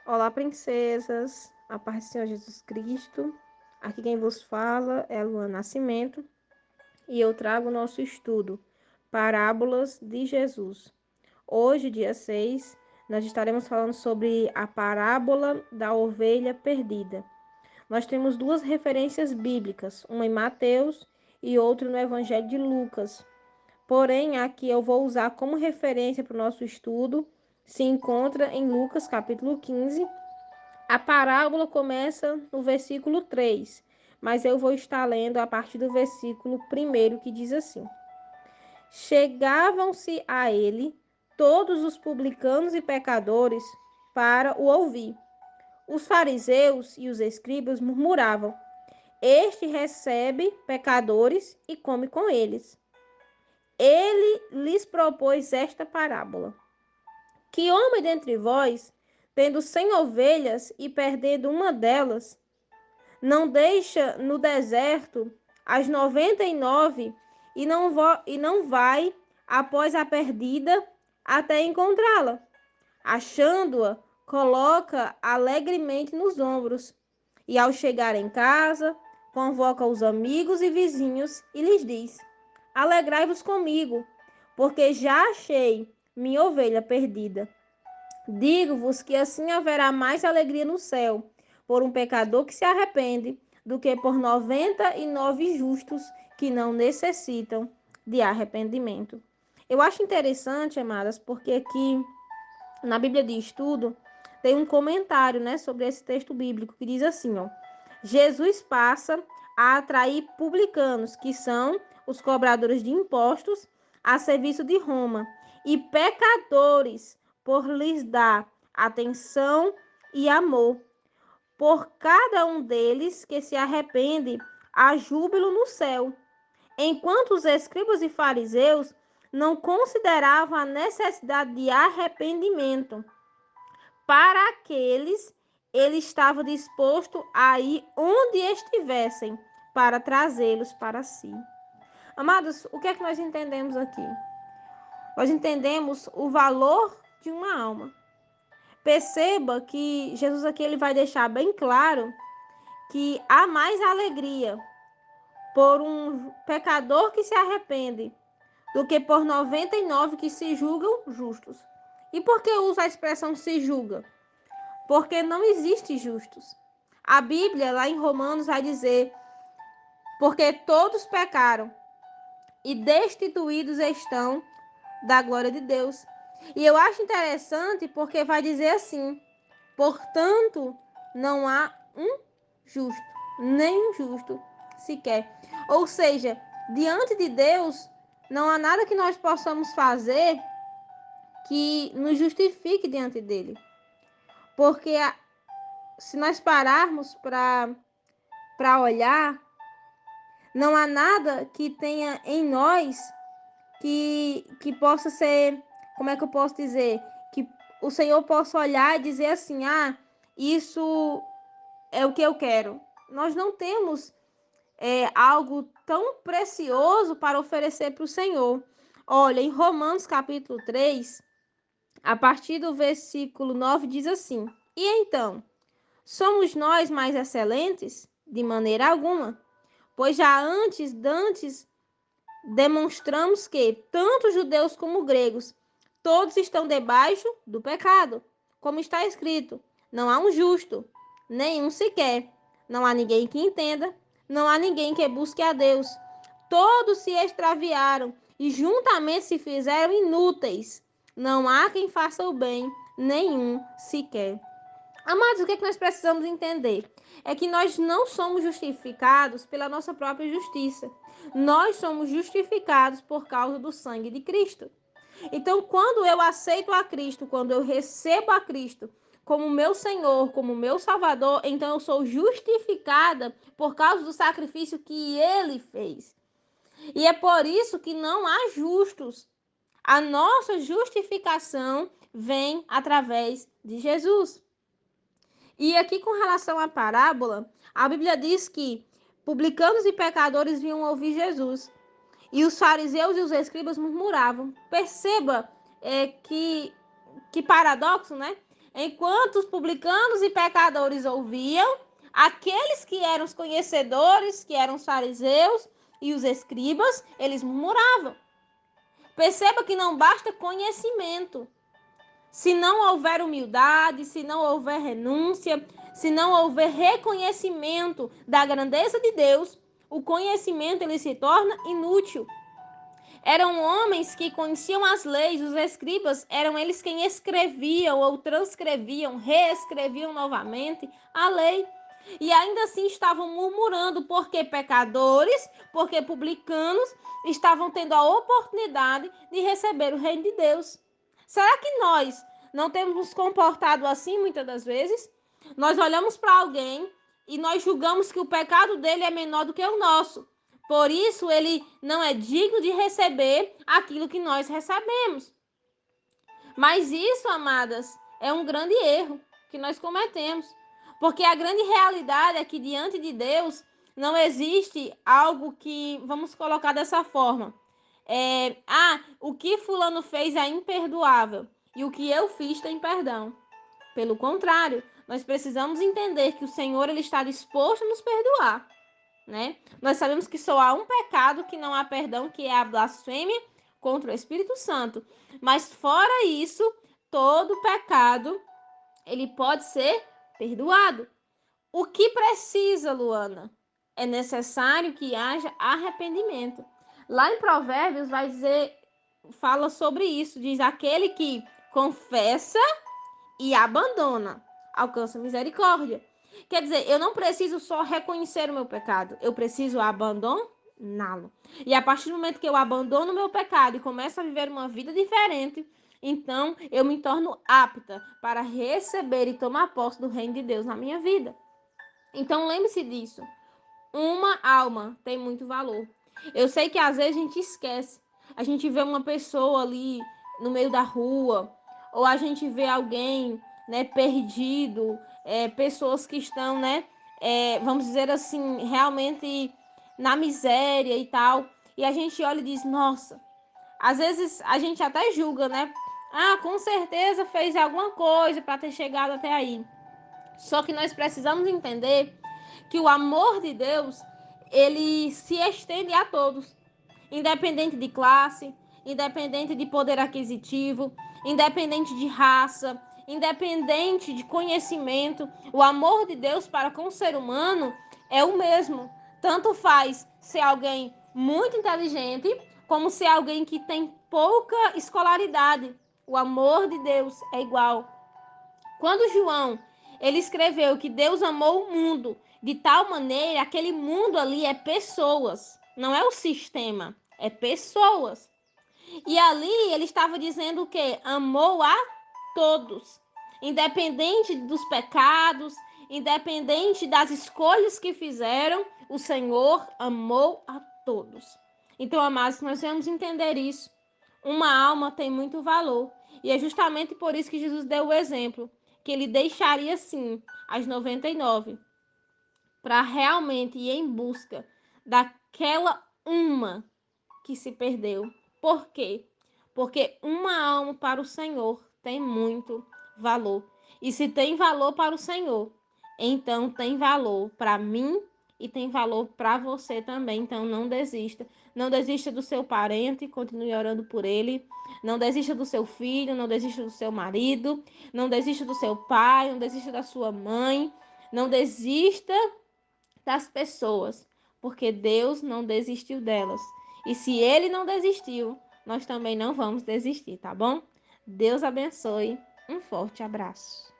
Olá, princesas, a paz do Senhor Jesus Cristo. Aqui quem vos fala é a Luana Nascimento e eu trago o nosso estudo, Parábolas de Jesus. Hoje, dia 6, nós estaremos falando sobre a parábola da ovelha perdida. Nós temos duas referências bíblicas, uma em Mateus e outra no Evangelho de Lucas. Porém, aqui eu vou usar como referência para o nosso estudo, se encontra em Lucas capítulo 15. A parábola começa no versículo 3, mas eu vou estar lendo a partir do versículo 1, que diz assim: Chegavam-se a ele todos os publicanos e pecadores para o ouvir. Os fariseus e os escribas murmuravam: Este recebe pecadores e come com eles. Ele lhes propôs esta parábola: Que homem dentre vós, tendo 100 ovelhas e perdendo uma delas, não deixa no deserto as 99 e não vai após a perdida até encontrá-la. Achando-a, coloca alegremente nos ombros e, ao chegar em casa, convoca os amigos e vizinhos e lhes diz: Alegrai-vos comigo, porque já achei minha ovelha perdida. Digo-vos que assim haverá mais alegria no céu por um pecador que se arrepende do que por 99 justos que não necessitam de arrependimento. Eu acho interessante, amadas, porque aqui na Bíblia de Estudo tem um comentário, né, sobre esse texto bíblico que diz assim, ó: Jesus passa a atrair publicanos, que são os cobradores de impostos, a serviço de Roma, e pecadores, por lhes dar atenção e amor. Por cada um deles que se arrepende, há júbilo no céu, enquanto os escribas e fariseus não consideravam a necessidade de arrependimento. Para aqueles, ele estava disposto a ir onde estivessem para trazê-los para si. Amados, o que é que nós entendemos aqui? Nós entendemos o valor de uma alma. Perceba que Jesus aqui ele vai deixar bem claro que há mais alegria por um pecador que se arrepende do que por 99 que se julgam justos. E por que usa a expressão se julga? Porque não existe justos. A Bíblia, lá em Romanos, vai dizer: porque todos pecaram e destituídos estão da glória de Deus. E eu acho interessante porque vai dizer assim: portanto, não há um justo, nem um justo sequer. Ou seja, diante de Deus, não há nada que nós possamos fazer que nos justifique diante dele. Porque se nós pararmos para olhar, não há nada que tenha em nós que possa ser, como é que eu posso dizer? Que o Senhor possa olhar e dizer assim: isso é o que eu quero. Nós não temos algo tão precioso para oferecer para o Senhor. Olha, em Romanos capítulo 3, a partir do versículo 9, diz assim: E então, somos nós mais excelentes? De maneira alguma. Pois já dantes, demonstramos que, tanto judeus como gregos, todos estão debaixo do pecado. Como está escrito: não há um justo, nenhum sequer. Não há ninguém que entenda, não há ninguém que busque a Deus. Todos se extraviaram e juntamente se fizeram inúteis. Não há quem faça o bem, nenhum sequer. Amados, o que é que nós precisamos entender? É que nós não somos justificados pela nossa própria justiça. Nós somos justificados por causa do sangue de Cristo. Então, quando eu aceito a Cristo, quando eu recebo a Cristo como meu Senhor, como meu Salvador, então eu sou justificada por causa do sacrifício que Ele fez. E é por isso que não há justos. A nossa justificação vem através de Jesus. E aqui, com relação à parábola, a Bíblia diz que publicanos e pecadores vinham ouvir Jesus. E os fariseus e os escribas murmuravam. Perceba que paradoxo, né? Enquanto os publicanos e pecadores ouviam, aqueles que eram os conhecedores, que eram os fariseus e os escribas, eles murmuravam. Perceba que não basta conhecimento. Se não houver humildade, se não houver renúncia, se não houver reconhecimento da grandeza de Deus, o conhecimento ele se torna inútil. Eram homens que conheciam as leis, os escribas eram eles quem escreviam ou transcreviam, reescreviam novamente a lei. E ainda assim estavam murmurando porque pecadores, porque publicanos estavam tendo a oportunidade de receber o reino de Deus. Será que nós não temos nos comportado assim muitas das vezes? Nós olhamos para alguém e nós julgamos que o pecado dele é menor do que o nosso. Por isso, ele não é digno de receber aquilo que nós recebemos. Mas isso, amadas, é um grande erro que nós cometemos. Porque a grande realidade é que diante de Deus não existe algo que, vamos colocar dessa forma. O que fulano fez é imperdoável e o que eu fiz tem perdão. Pelo contrário, nós precisamos entender que o Senhor ele está disposto a nos perdoar. Né? Nós sabemos que só há um pecado que não há perdão, que é a blasfêmia contra o Espírito Santo. Mas fora isso, todo pecado ele pode ser perdoado. O que precisa, Luana? É necessário que haja arrependimento. Lá em Provérbios vai dizer, fala sobre isso, diz aquele que confessa e abandona, alcança misericórdia. Quer dizer, eu não preciso só reconhecer o meu pecado, eu preciso abandoná-lo. E a partir do momento que eu abandono o meu pecado e começo a viver uma vida diferente, então eu me torno apta para receber e tomar posse do reino de Deus na minha vida. Então lembre-se disso. Uma alma tem muito valor. Eu sei que às vezes a gente esquece. A gente vê uma pessoa ali no meio da rua, ou a gente vê alguém, né, perdido, pessoas que estão, né, vamos dizer assim, realmente na miséria e tal. E a gente olha e diz, nossa, às vezes a gente até julga, né? Ah, com certeza fez alguma coisa para ter chegado até aí. Só que nós precisamos entender que o amor de Deus, ele se estende a todos, independente de classe, independente de poder aquisitivo, independente de raça, independente de conhecimento. O amor de Deus para com o ser humano é o mesmo. Tanto faz ser alguém muito inteligente, como ser alguém que tem pouca escolaridade. O amor de Deus é igual. Quando João ele escreveu que Deus amou o mundo de tal maneira, aquele mundo ali é pessoas, não é o sistema, é pessoas. E ali ele estava dizendo o quê? Amou a todos, independente dos pecados, independente das escolhas que fizeram, o Senhor amou a todos. Então, amados, nós vamos entender isso. Uma alma tem muito valor. E é justamente por isso que Jesus deu o exemplo, que ele deixaria sim as 99 para realmente ir em busca daquela uma que se perdeu. Por quê? Porque uma alma para o Senhor tem muito valor. E se tem valor para o Senhor, então tem valor para mim e tem valor para você também. Então não desista. Não desista do seu parente, continue orando por ele. Não desista do seu filho, não desista do seu marido, não desista do seu pai, não desista da sua mãe. Não desista das pessoas, porque Deus não desistiu delas. E se ele não desistiu, nós também não vamos desistir, tá bom? Deus abençoe. Um forte abraço.